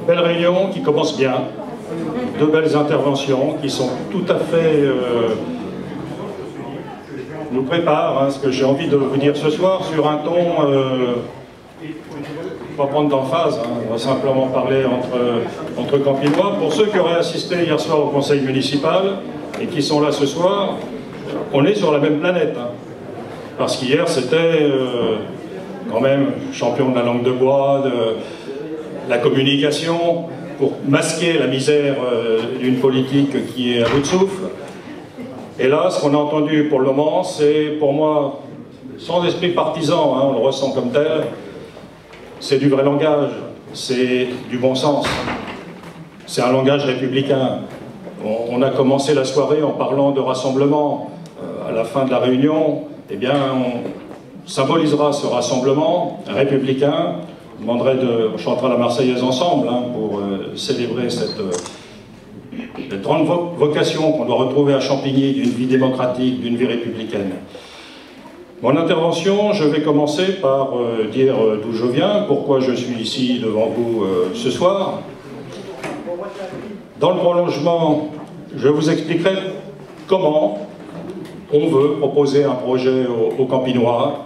belle réunion qui commence bien, de belles interventions qui sont tout à fait... nous préparent ce que j'ai envie de vous dire ce soir sur un ton... pas prendre d'emphase, on va simplement parler entre Campinois. Pour ceux qui auraient assisté hier soir au conseil municipal et qui sont là ce soir, on est sur la même planète. Parce qu'hier c'était quand même champion de la langue de bois, de la communication, pour masquer la misère d'une politique qui est à bout de souffle. Et là, ce qu'on a entendu pour le moment, c'est pour moi, sans esprit partisan, on le ressent comme tel, c'est du vrai langage, c'est du bon sens, c'est un langage républicain. On a commencé la soirée en parlant de rassemblement. À la fin de la réunion, eh bien, on symbolisera ce rassemblement républicain. On chantera la Marseillaise ensemble pour célébrer cette grande vocation qu'on doit retrouver à Champigny d'une vie démocratique, d'une vie républicaine. Mon intervention, je vais commencer par dire d'où je viens, pourquoi je suis ici devant vous ce soir. Dans le prolongement, je vous expliquerai comment on veut proposer un projet aux Campinois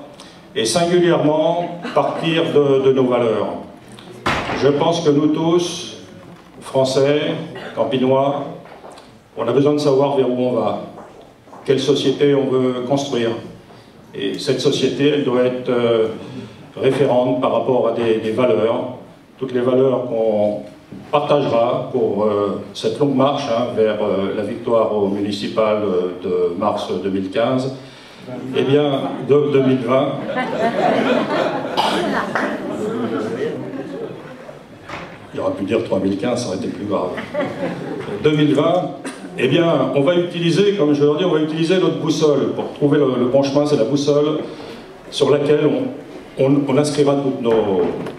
et singulièrement partir de nos valeurs. Je pense que nous tous, Français, Campinois, on a besoin de savoir vers où on va, quelle société on veut construire. Et cette société, elle doit être référente par rapport à des valeurs, toutes les valeurs qu'on partagera pour cette longue marche vers la victoire au municipal de mars 2015, eh bien, de 2020. Il aurait pu dire 3015, ça aurait été plus grave. 2020, eh bien, on va utiliser, comme je leur dis, on va utiliser notre boussole pour trouver le bon chemin. C'est la boussole sur laquelle on inscrira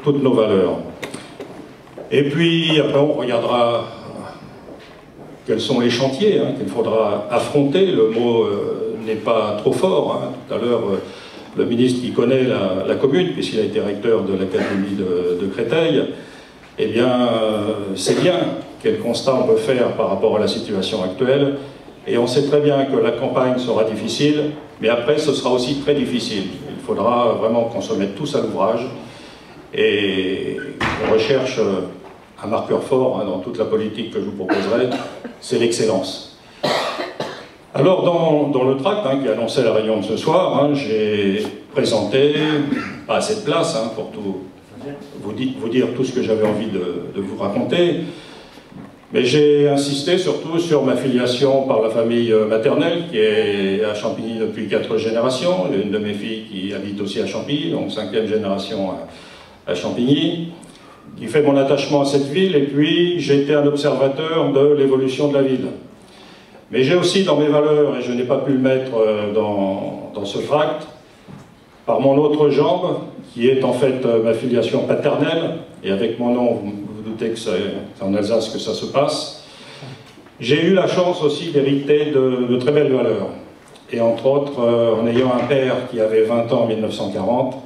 toutes nos valeurs. Et puis, après, on regardera quels sont les chantiers qu'il faudra affronter. Le mot n'est pas trop fort. Tout à l'heure, le ministre qui connaît la commune, puisqu'il a été recteur de l'académie de Créteil, eh bien, c'est bien quel constat on peut faire par rapport à la situation actuelle. Et on sait très bien que la campagne sera difficile, mais après, ce sera aussi très difficile. Il faudra vraiment qu'on se mette tous à l'ouvrage et qu'on recherche un marqueur fort dans toute la politique que je vous proposerai, c'est l'excellence. Alors, dans le tract qui annonçait la réunion de ce soir, j'ai présenté, pas assez de place pour tout vous dire tout ce que j'avais envie de vous raconter, mais j'ai insisté surtout sur ma filiation par la famille maternelle qui est à Champigny depuis 4 générations. J'ai une de mes filles qui habite aussi à Champigny, donc 5e génération à Champigny, qui fait mon attachement à cette ville, et puis j'ai été un observateur de l'évolution de la ville. Mais j'ai aussi dans mes valeurs, et je n'ai pas pu le mettre dans ce tract, par mon autre jambe, qui est en fait ma filiation paternelle, et avec mon nom, vous vous doutez que c'est en Alsace que ça se passe, j'ai eu la chance aussi d'hériter de très belles valeurs. Et entre autres, en ayant un père qui avait 20 ans en 1940,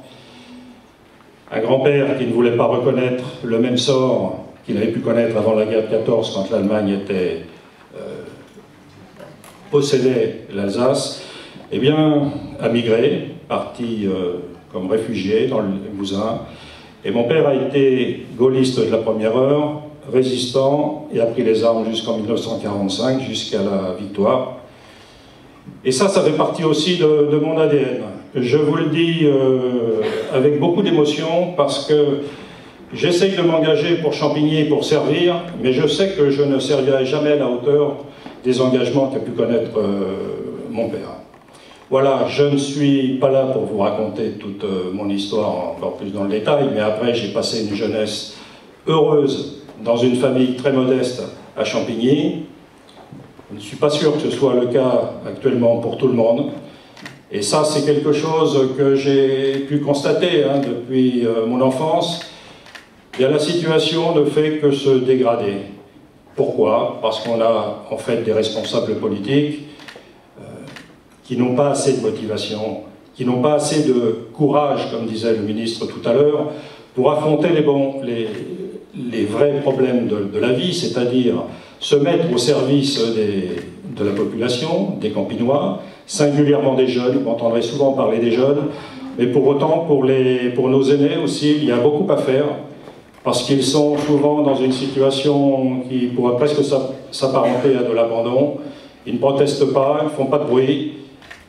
un grand-père qui ne voulait pas reconnaître le même sort qu'il avait pu connaître avant la guerre de 14, quand l'Allemagne possédait l'Alsace, eh bien, a migré, parti comme réfugié dans le Limousin. Et mon père a été gaulliste de la première heure, résistant, et a pris les armes jusqu'en 1945, jusqu'à la victoire. Et ça fait partie aussi de mon ADN. Je vous le dis avec beaucoup d'émotion, parce que j'essaye de m'engager pour Champigny et pour servir, mais je sais que je ne servirai jamais à la hauteur des engagements qu'a pu connaître mon père. Voilà, je ne suis pas là pour vous raconter toute mon histoire encore plus dans le détail, mais après j'ai passé une jeunesse heureuse dans une famille très modeste à Champigny. Je ne suis pas sûr que ce soit le cas actuellement pour tout le monde. Et ça, c'est quelque chose que j'ai pu constater depuis mon enfance. Bien, la situation ne fait que se dégrader. Pourquoi? Parce qu'on a en fait des responsables politiques qui n'ont pas assez de motivation, qui n'ont pas assez de courage, comme disait le ministre tout à l'heure, pour affronter les vrais problèmes de la vie, c'est-à-dire se mettre au service de la population, des Campinois, singulièrement des jeunes. Vous entendrez souvent parler des jeunes, mais pour autant, pour nos aînés aussi, il y a beaucoup à faire, parce qu'ils sont souvent dans une situation qui pourrait presque s'apparenter à de l'abandon. Ils ne protestent pas, ils ne font pas de bruit,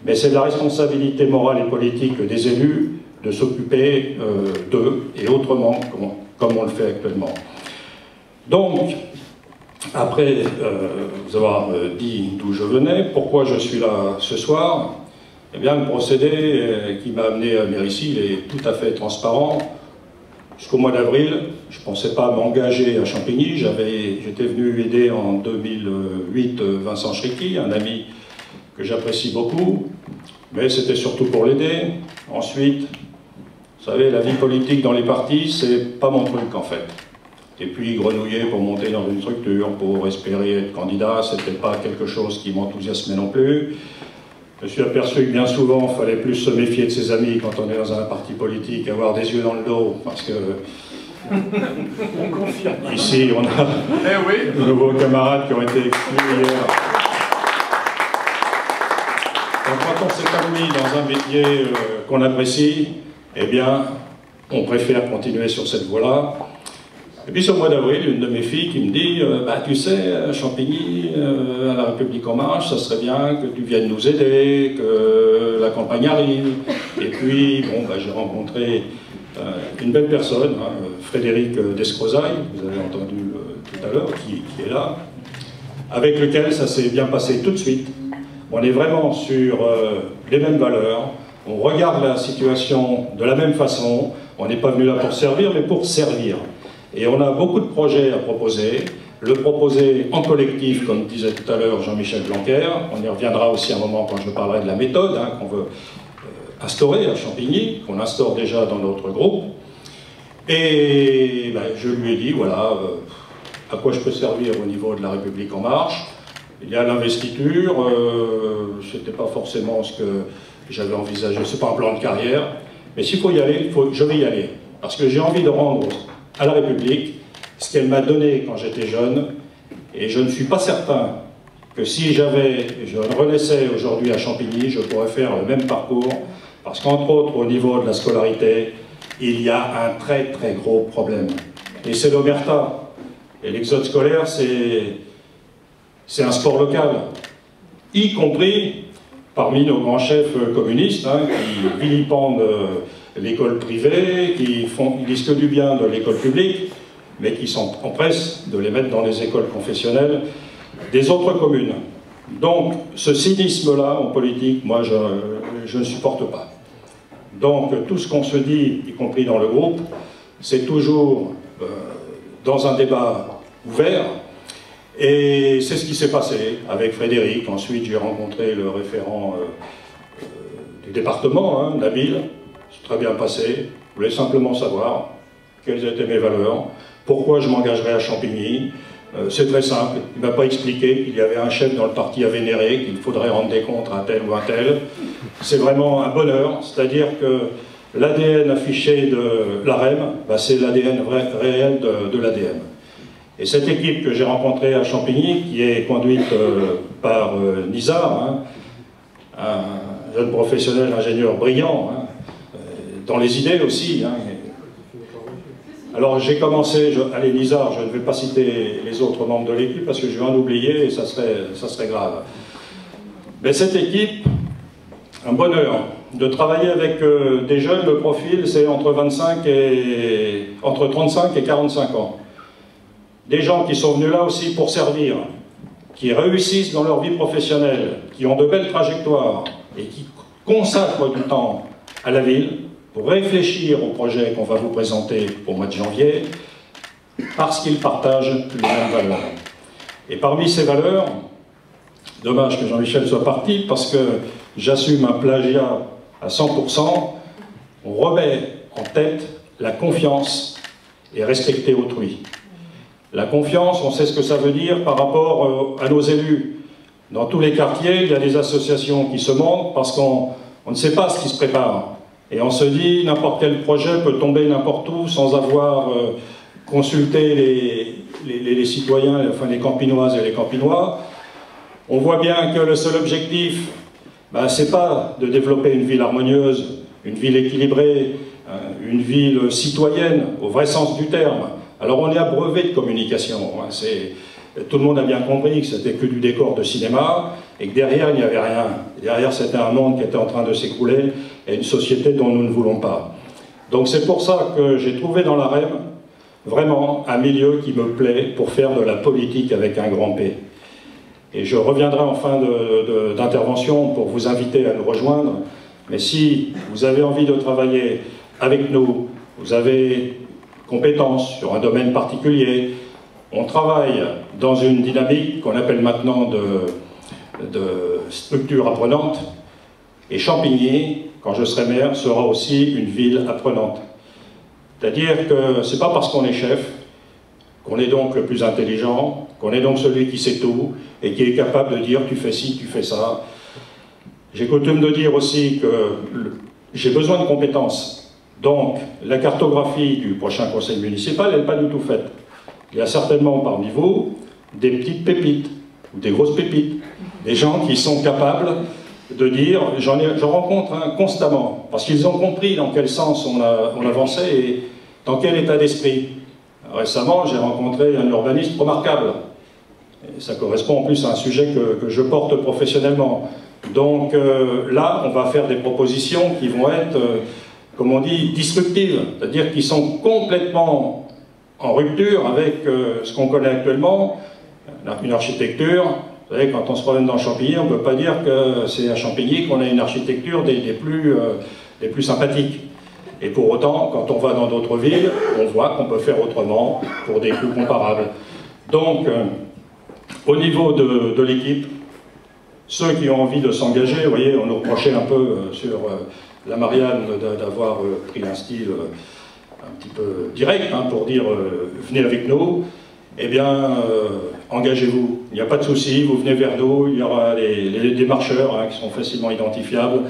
mais c'est la responsabilité morale et politique des élus de s'occuper d'eux, et autrement, comme on le fait actuellement. Donc, après vous avoir dit d'où je venais, pourquoi je suis là ce soir, eh bien, le procédé qui m'a amené à venir ici, il est tout à fait transparent. Jusqu'au mois d'avril, je ne pensais pas m'engager à Champigny. J'étais venu aider en 2008 Vincent Schricky, un ami que j'apprécie beaucoup, mais c'était surtout pour l'aider. Ensuite, vous savez, la vie politique dans les partis, c'est pas mon truc en fait. Et puis grenouiller pour monter dans une structure, pour espérer être candidat, c'était pas quelque chose qui m'enthousiasmait non plus. Je me suis aperçu que bien souvent, il fallait plus se méfier de ses amis quand on est dans un parti politique, avoir des yeux dans le dos, parce que ici, on a de nouveaux camarades qui ont été exclus hier. Donc, quand on s'épanouit dans un métier qu'on apprécie, eh bien, on préfère continuer sur cette voie-là. Et puis, au mois d'avril, une de mes filles qui me dit bah, tu sais, à Champigny, à la République En Marche, ça serait bien que tu viennes nous aider, que la campagne arrive. Et puis, bon, bah, j'ai rencontré une belle personne, hein, Frédéric Descrozaille, vous avez entendu tout à l'heure, qui est là, avec lequel ça s'est bien passé tout de suite. On est vraiment sur les mêmes valeurs, on regarde la situation de la même façon, on n'est pas venu là pour servir, mais pour servir. Et on a beaucoup de projets à proposer, le proposer en collectif, comme disait tout à l'heure Jean-Michel Blanquer. On y reviendra aussi un moment quand je parlerai de la méthode hein, qu'on veut instaurer à Champigny, qu'on instaure déjà dans notre groupe. Et ben, je lui ai dit, voilà, à quoi je peux servir au niveau de la République En Marche. Il y a l'investiture, c'était pas forcément ce que j'avais envisagé, c'est pas un plan de carrière, mais s'il faut y aller, je vais y aller. Parce que j'ai envie de rendre à la République ce qu'elle m'a donné quand j'étais jeune, et je ne suis pas certain que si je renaissais aujourd'hui à Champigny, je pourrais faire le même parcours, parce qu'entre autres, au niveau de la scolarité, il y a un très très gros problème. Et c'est l'omerta. Et l'exode scolaire, c'est un sport local, y compris parmi nos grands chefs communistes, hein, qui vilipendent l'école privée, qui disent que du bien de l'école publique, mais qui s'empressent de les mettre dans les écoles confessionnelles des autres communes. Donc, ce cynisme-là en politique, moi, je ne supporte pas. Donc, tout ce qu'on se dit, y compris dans le groupe, c'est toujours dans un débat ouvert, et c'est ce qui s'est passé avec Frédéric. Ensuite, j'ai rencontré le référent du département, hein, Nabil. C'est très bien passé. Je voulais simplement savoir quelles étaient mes valeurs, pourquoi je m'engagerais à Champigny. C'est très simple. Il ne m'a pas expliqué qu'il y avait un chef dans le parti à vénérer, qu'il faudrait rendre des comptes à un tel ou un tel. C'est vraiment un bonheur. C'est-à-dire que l'ADN affiché de l'AREM, bah, c'est l'ADN réel de l'ADN. Et cette équipe que j'ai rencontrée à Champigny, qui est conduite par Nizar, hein, un jeune professionnel, ingénieur brillant, hein, dans les idées aussi. Hein. Alors j'ai commencé, allez Nizar, je ne vais pas citer les autres membres de l'équipe parce que je vais en oublier et ça serait grave. Mais cette équipe, un bonheur de travailler avec des jeunes, le profil c'est entre 35 et 45 ans. Des gens qui sont venus là aussi pour servir, qui réussissent dans leur vie professionnelle, qui ont de belles trajectoires et qui consacrent du temps à la ville pour réfléchir au projet qu'on va vous présenter au mois de janvier, parce qu'ils partagent les mêmes valeurs. Et parmi ces valeurs, dommage que Jean-Michel soit parti, parce que j'assume un plagiat à 100%, on remet en tête la confiance et respecter autrui. La confiance, on sait ce que ça veut dire par rapport à nos élus. Dans tous les quartiers, il y a des associations qui se montent parce qu'on ne sait pas ce qui se prépare. Et on se dit, n'importe quel projet peut tomber n'importe où sans avoir consulter les citoyens, enfin les Campinoises et les Campinois, on voit bien que le seul objectif, c'est pas de développer une ville harmonieuse, une ville équilibrée, une ville citoyenne, au vrai sens du terme. Alors on est abreuvé de communication, tout le monde a bien compris que c'était que du décor de cinéma, et que derrière il n'y avait rien. Derrière c'était un monde qui était en train de s'écrouler, et une société dont nous ne voulons pas. Donc c'est pour ça que j'ai trouvé dans la REM vraiment un milieu qui me plaît pour faire de la politique avec un grand P. Et je reviendrai en fin d'intervention pour vous inviter à nous rejoindre. Mais si vous avez envie de travailler avec nous, vous avez compétences sur un domaine particulier, on travaille dans une dynamique qu'on appelle maintenant de structure apprenante. Et Champigny, quand je serai maire, sera aussi une ville apprenante. C'est-à-dire que ce n'est pas parce qu'on est chef qu'on est donc le plus intelligent, qu'on est donc celui qui sait tout et qui est capable de dire tu fais ci, tu fais ça. J'ai coutume de dire aussi que j'ai besoin de compétences. Donc la cartographie du prochain conseil municipal, elle n'est pas du tout faite. Il y a certainement parmi vous des petites pépites ou des grosses pépites, des gens qui sont capables de dire, j'en rencontre constamment, parce qu'ils ont compris dans quel sens on avançait et dans quel état d'esprit. Récemment, j'ai rencontré un urbaniste remarquable. Et ça correspond en plus à un sujet que je porte professionnellement. Donc là, on va faire des propositions qui vont être, comme on dit, disruptives, c'est-à-dire qui sont complètement en rupture avec ce qu'on connaît actuellement, une architecture. Vous savez, quand on se promène dans Champigny, on ne peut pas dire que c'est à Champigny qu'on a une architecture des plus sympathiques. Et pour autant, quand on va dans d'autres villes, on voit qu'on peut faire autrement pour des coûts comparables. Donc, au niveau de l'équipe, ceux qui ont envie de s'engager, vous voyez, on nous reprochait un peu sur la Marianne d'avoir pris un style un petit peu direct pour dire venez avec nous. Eh bien, engagez-vous, il n'y a pas de souci, vous venez vers nous, il y aura les démarcheurs qui sont facilement identifiables.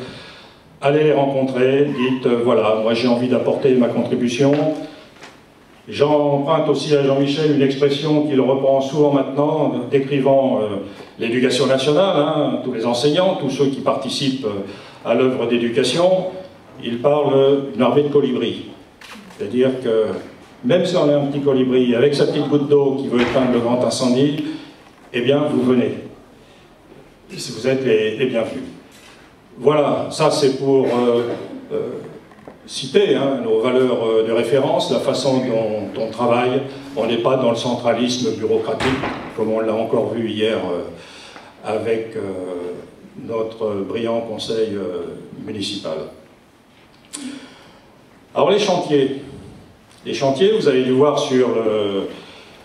Allez les rencontrer, dites, voilà, moi j'ai envie d'apporter ma contribution. J'emprunte aussi à Jean-Michel une expression qu'il reprend souvent maintenant, décrivant l'éducation nationale, tous les enseignants, tous ceux qui participent à l'œuvre d'éducation, il parle d'une armée de colibris. C'est-à-dire que même si on est un petit colibri, avec sa petite goutte d'eau qui veut éteindre le grand incendie, eh bien, vous venez. Vous êtes les bienvenus. Voilà, ça c'est pour citer nos valeurs de référence, la façon dont on travaille. On n'est pas dans le centralisme bureaucratique, comme on l'a encore vu hier avec notre brillant conseil municipal. Alors les chantiers. Les chantiers, vous avez dû voir sur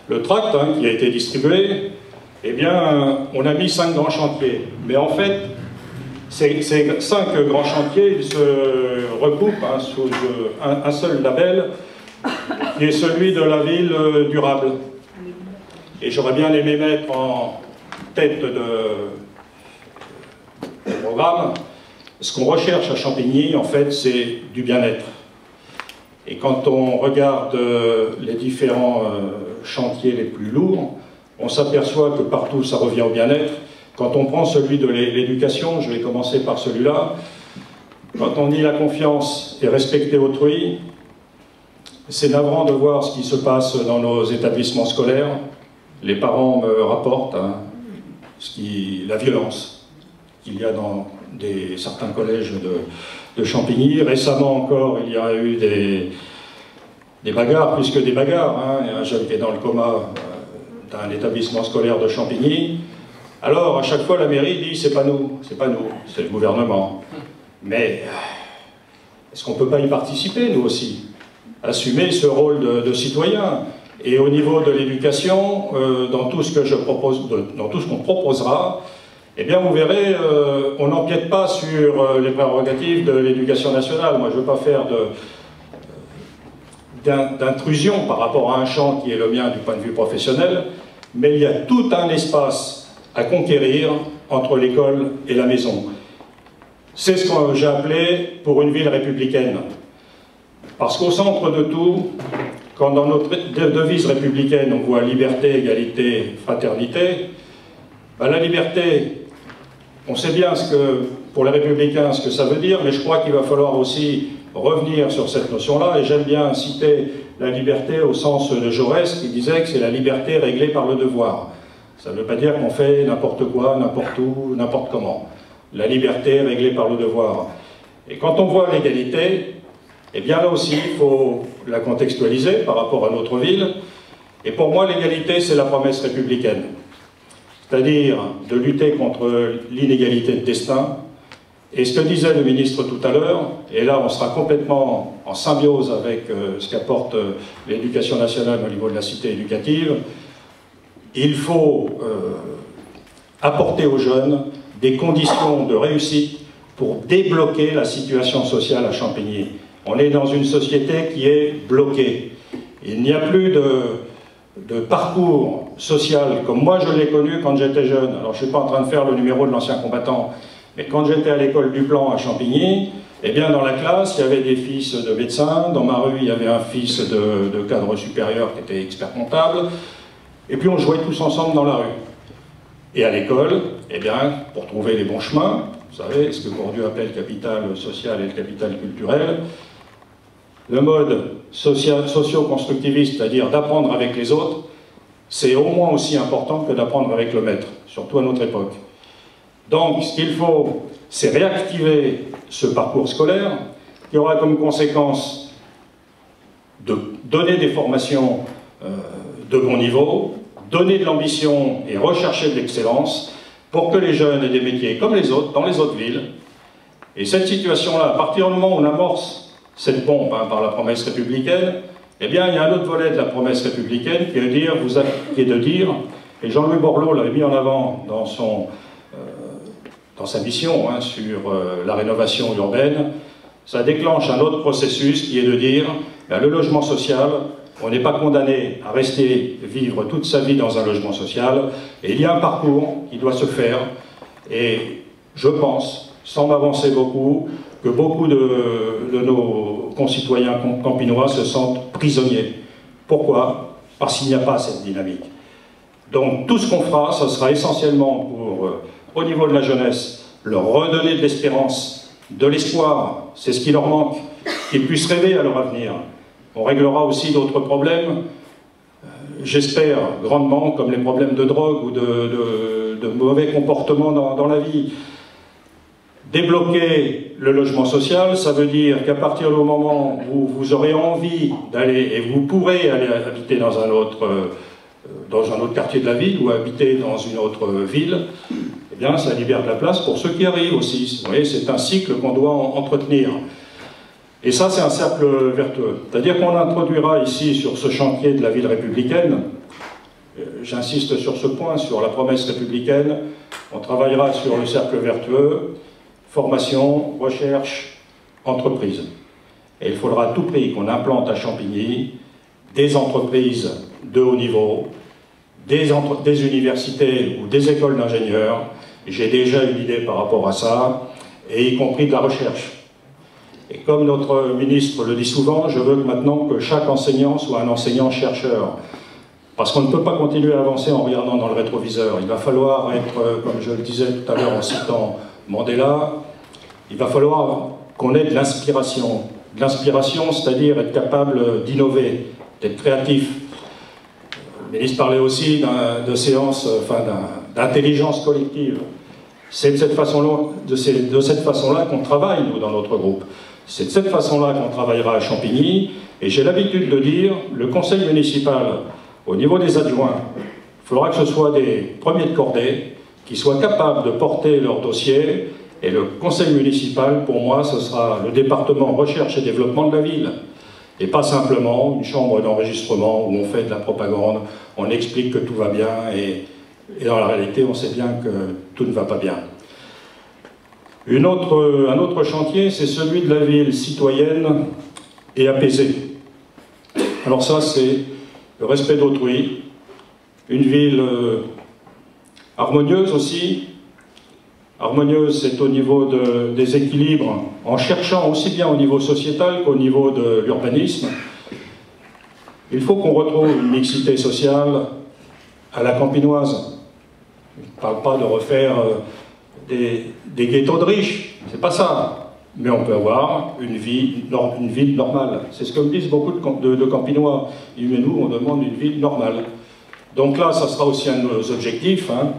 le tract qui a été distribué, eh bien, on a mis 5 grands chantiers. Mais en fait, ces 5 grands chantiers ils se recoupent sous un seul label, qui est celui de la ville durable. Et j'aurais bien aimé mettre en tête de programme, ce qu'on recherche à Champigny, en fait, c'est du bien-être. Et quand on regarde les différents chantiers les plus lourds, on s'aperçoit que partout ça revient au bien-être. Quand on prend celui de l'éducation, je vais commencer par celui-là, quand on dit la confiance et respecter autrui, c'est navrant de voir ce qui se passe dans nos établissements scolaires. Les parents me rapportent la violence qu'il y a dans certains collèges de Champigny. Récemment encore, il y a eu des bagarres, plus que des bagarres. Il y a un jeune qui est dans le coma d'un établissement scolaire de Champigny. Alors, à chaque fois, la mairie dit « c'est pas nous, c'est le gouvernement ». Mais est-ce qu'on ne peut pas y participer, nous aussi? Assumer ce rôle de citoyen. Et au niveau de l'éducation, dans tout ce que je propose, dans tout ce qu'on proposera, eh bien, vous verrez, on n'empiète pas sur les prérogatives de l'éducation nationale. Moi, je ne veux pas faire d'intrusion par rapport à un champ qui est le mien du point de vue professionnel, mais il y a tout un espace à conquérir entre l'école et la maison. C'est ce que j'ai appelé pour une ville républicaine. Parce qu'au centre de tout, quand dans notre devise républicaine on voit liberté, égalité, fraternité, ben la liberté, on sait bien pour les républicains ce que ça veut dire, mais je crois qu'il va falloir aussi revenir sur cette notion-là, et j'aime bien citer la liberté au sens de Jaurès, qui disait que c'est la liberté réglée par le devoir. Ça ne veut pas dire qu'on fait n'importe quoi, n'importe où, n'importe comment. La liberté réglée par le devoir. Et quand on voit l'égalité, eh bien là aussi, il faut la contextualiser par rapport à notre ville. Et pour moi, l'égalité, c'est la promesse républicaine. C'est-à-dire de lutter contre l'inégalité de destin. Et ce que disait le ministre tout à l'heure, et là on sera complètement en symbiose avec ce qu'apporte l'éducation nationale au niveau de la cité éducative, il faut apporter aux jeunes des conditions de réussite pour débloquer la situation sociale à Champigny. On est dans une société qui est bloquée. Il n'y a plus de parcours social comme moi je l'ai connu quand j'étais jeune. Alors je ne suis pas en train de faire le numéro de l'ancien combattant, mais quand j'étais à l'école du Plan à Champigny, eh bien dans la classe, il y avait des fils de médecins, dans ma rue, il y avait un fils de cadre supérieur qui était expert comptable, et puis on jouait tous ensemble dans la rue. Et à l'école, eh bien, pour trouver les bons chemins, vous savez, ce que Bourdieu appelle le capital social et le capital culturel, le mode socio-constructiviste, c'est-à-dire d'apprendre avec les autres, c'est au moins aussi important que d'apprendre avec le maître, surtout à notre époque. Donc, ce qu'il faut, c'est réactiver ce parcours scolaire qui aura comme conséquence de donner des formations de bon niveau, donner de l'ambition et rechercher de l'excellence pour que les jeunes aient des métiers comme les autres, dans les autres villes. Et cette situation-là, à partir du moment où on amorce cette bombe par la promesse républicaine, eh bien, il y a un autre volet de la promesse républicaine qui est de dire, et Jean-Louis Borloo l'avait mis en avant dans sa mission sur la rénovation urbaine, ça déclenche un autre processus qui est de dire, le logement social, on n'est pas condamné à rester vivre toute sa vie dans un logement social, et il y a un parcours qui doit se faire, et je pense, sans m'avancer beaucoup, que beaucoup de nos concitoyens campinois se sentent prisonniers. Pourquoi? Parce qu'il n'y a pas cette dynamique. Donc tout ce qu'on fera, ce sera essentiellement pour, au niveau de la jeunesse, leur redonner de l'espérance, de l'espoir, c'est ce qui leur manque, qu'ils puissent rêver à leur avenir. On réglera aussi d'autres problèmes, j'espère grandement, comme les problèmes de drogue ou de mauvais comportements dans la vie. Débloquer le logement social, ça veut dire qu'à partir du moment où vous aurez envie d'aller, et vous pourrez aller habiter dans un autre quartier de la ville, ou habiter dans une autre ville, eh bien ça libère de la place pour ceux qui arrivent aussi. Vous voyez, c'est un cycle qu'on doit entretenir. Et ça, c'est un cercle vertueux. C'est-à-dire qu'on introduira ici, sur ce chantier de la ville républicaine, j'insiste sur ce point, sur la promesse républicaine, on travaillera sur le cercle vertueux, formation, recherche, entreprise. Et il faudra à tout prix qu'on implante à Champigny des entreprises de haut niveau, des universités ou des écoles d'ingénieurs. J'ai déjà une idée par rapport à ça, et y compris de la recherche. Et comme notre ministre le dit souvent, je veux maintenant que chaque enseignant soit un enseignant-chercheur. Parce qu'on ne peut pas continuer à avancer en regardant dans le rétroviseur. Il va falloir être, comme je le disais tout à l'heure en citant Mandela, il va falloir qu'on ait de l'inspiration. De l'inspiration, c'est-à-dire être capable d'innover, d'être créatif. Le ministre parlait aussi de séance, d'intelligence collective. C'est de cette façon-là qu'on travaille, nous, dans notre groupe. C'est de cette façon-là qu'on travaillera à Champigny. Et j'ai l'habitude de dire, le conseil municipal, au niveau des adjoints, il faudra que ce soit des premiers de cordée, qui soient capables de porter leur dossier. Et le conseil municipal, pour moi, ce sera le département recherche et développement de la ville. Et pas simplement une chambre d'enregistrement où on fait de la propagande, on explique que tout va bien, et dans la réalité, on sait bien que tout ne va pas bien. Un autre chantier, c'est celui de la ville citoyenne et apaisée. Alors ça, c'est le respect d'autrui, une ville harmonieuse aussi. Harmonieuse, c'est au niveau des équilibres, en cherchant aussi bien au niveau sociétal qu'au niveau de l'urbanisme. Il faut qu'on retrouve une mixité sociale à la campinoise. Je ne parle pas de refaire des ghettos de riches, c'est pas ça. Mais on peut avoir une ville normale. C'est ce que me disent beaucoup de campinois. Ils disent, mais nous, on demande une ville normale. Donc là, ça sera aussi un de nos objectifs, hein,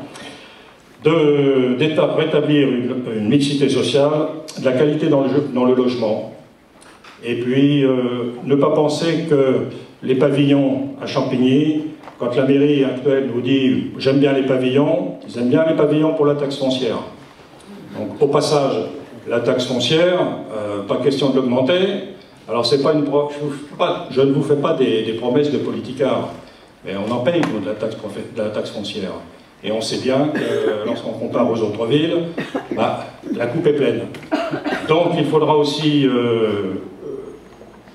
de rétablir une mixité sociale, de la qualité dans le logement. Et puis, ne pas penser que les pavillons à Champigny, quand la mairie actuelle nous dit « j'aime bien les pavillons », ils aiment bien les pavillons pour la taxe foncière. Donc, au passage, la taxe foncière, pas question de l'augmenter. Alors, c'est pas je ne vous fais pas des promesses de politicards, mais on en paye, nous, de la taxe foncière. Et on sait bien que lorsqu'on compare aux autres villes, bah, la coupe est pleine. Donc, il faudra aussi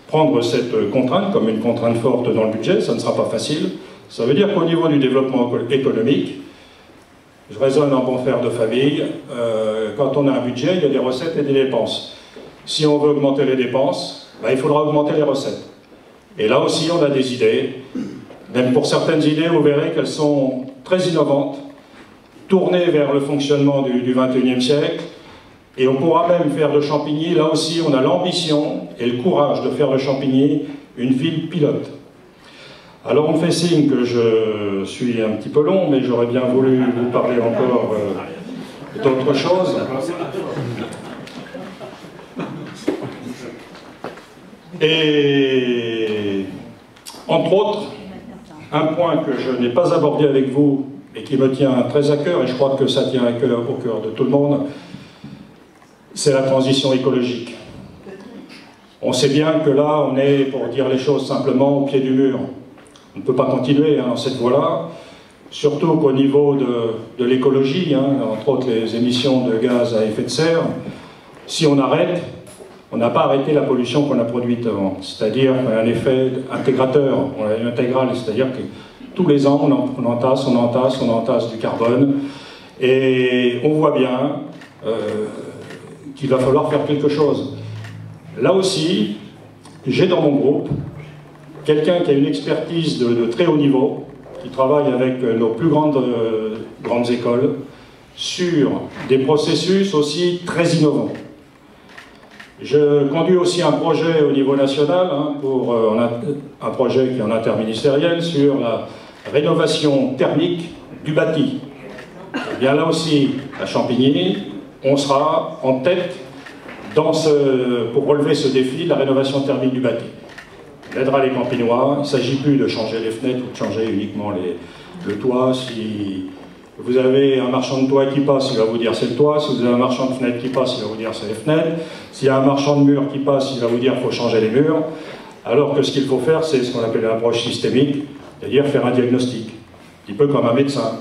prendre cette contrainte comme une contrainte forte dans le budget. Ça ne sera pas facile. Ça veut dire qu'au niveau du développement économique, je raisonne en bon frère de famille, quand on a un budget, il y a des recettes et des dépenses. Si on veut augmenter les dépenses, ben, il faudra augmenter les recettes. Et là aussi, on a des idées. Même pour certaines idées, vous verrez qu'elles sont très innovantes, tournées vers le fonctionnement du XXIe siècle. Et on pourra même faire de Champigny, là aussi, on a l'ambition et le courage de faire de Champigny une ville pilote. Alors on me fait signe que je suis un petit peu long, mais j'aurais bien voulu vous parler encore d'autres choses. Et entre autres, un point que je n'ai pas abordé avec vous et qui me tient très à cœur, et je crois que ça tient au cœur de tout le monde, c'est la transition écologique. On sait bien que là, on est, pour dire les choses simplement, au pied du mur. On ne peut pas continuer dans cette voie-là, surtout qu'au niveau de l'écologie, entre autres les émissions de gaz à effet de serre, si on arrête, on n'a pas arrêté la pollution qu'on a produite avant. C'est-à-dire un effet intégrateur, on a une intégrale, c'est-à-dire que tous les ans, on entasse du carbone, et on voit bien qu'il va falloir faire quelque chose. Là aussi, j'ai dans mon groupe quelqu'un qui a une expertise de très haut niveau, qui travaille avec nos plus grandes écoles, sur des processus aussi très innovants. Je conduis aussi un projet au niveau national, un projet qui est en interministériel, sur la rénovation thermique du bâti. Et bien là aussi, à Champigny, on sera en tête pour relever ce défi de la rénovation thermique du bâti. On aidera les Campinois. Il ne s'agit plus de changer les fenêtres ou de changer uniquement le toit. Si vous avez un marchand de toit qui passe, il va vous dire c'est le toit. Si vous avez un marchand de fenêtres qui passe, il va vous dire c'est les fenêtres. S'il y a un marchand de murs qui passe, il va vous dire qu'il faut changer les murs. Alors que ce qu'il faut faire, c'est ce qu'on appelle l'approche systémique, c'est-à-dire faire un diagnostic. Un petit peu comme un médecin.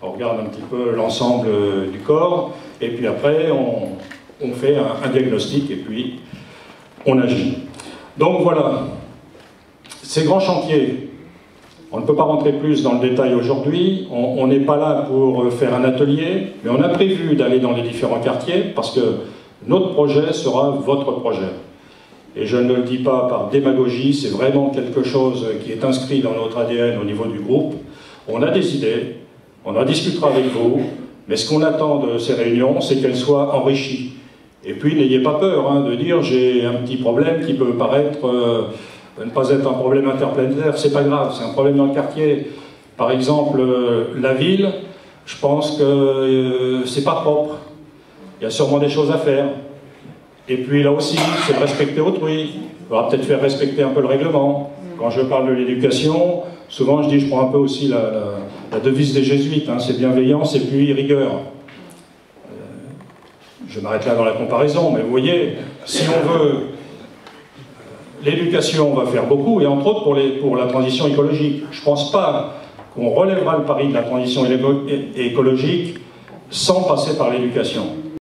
On regarde un petit peu l'ensemble du corps, et puis après, on fait un diagnostic, et puis on agit. Donc voilà. Ces grands chantiers, on ne peut pas rentrer plus dans le détail aujourd'hui, on n'est pas là pour faire un atelier, mais on a prévu d'aller dans les différents quartiers parce que notre projet sera votre projet. Et je ne le dis pas par démagogie, c'est vraiment quelque chose qui est inscrit dans notre ADN au niveau du groupe. On a des idées, on en discutera avec vous, mais ce qu'on attend de ces réunions, c'est qu'elles soient enrichies. Et puis n'ayez pas peur de dire j'ai un petit problème qui peut paraître ne pas être un problème interplanétaire, c'est pas grave, c'est un problème dans le quartier. Par exemple, la ville, je pense que c'est pas propre. Il y a sûrement des choses à faire. Et puis là aussi, c'est de respecter autrui. Il faudra peut-être faire respecter un peu le règlement. Quand je parle de l'éducation, souvent je dis, je prends un peu aussi la devise des jésuites, c'est bienveillance et puis rigueur. Je m'arrête là dans la comparaison, mais vous voyez, si on veut... L'éducation va faire beaucoup, et entre autres pour la transition écologique. Je ne pense pas qu'on relèvera le pari de la transition écologique sans passer par l'éducation.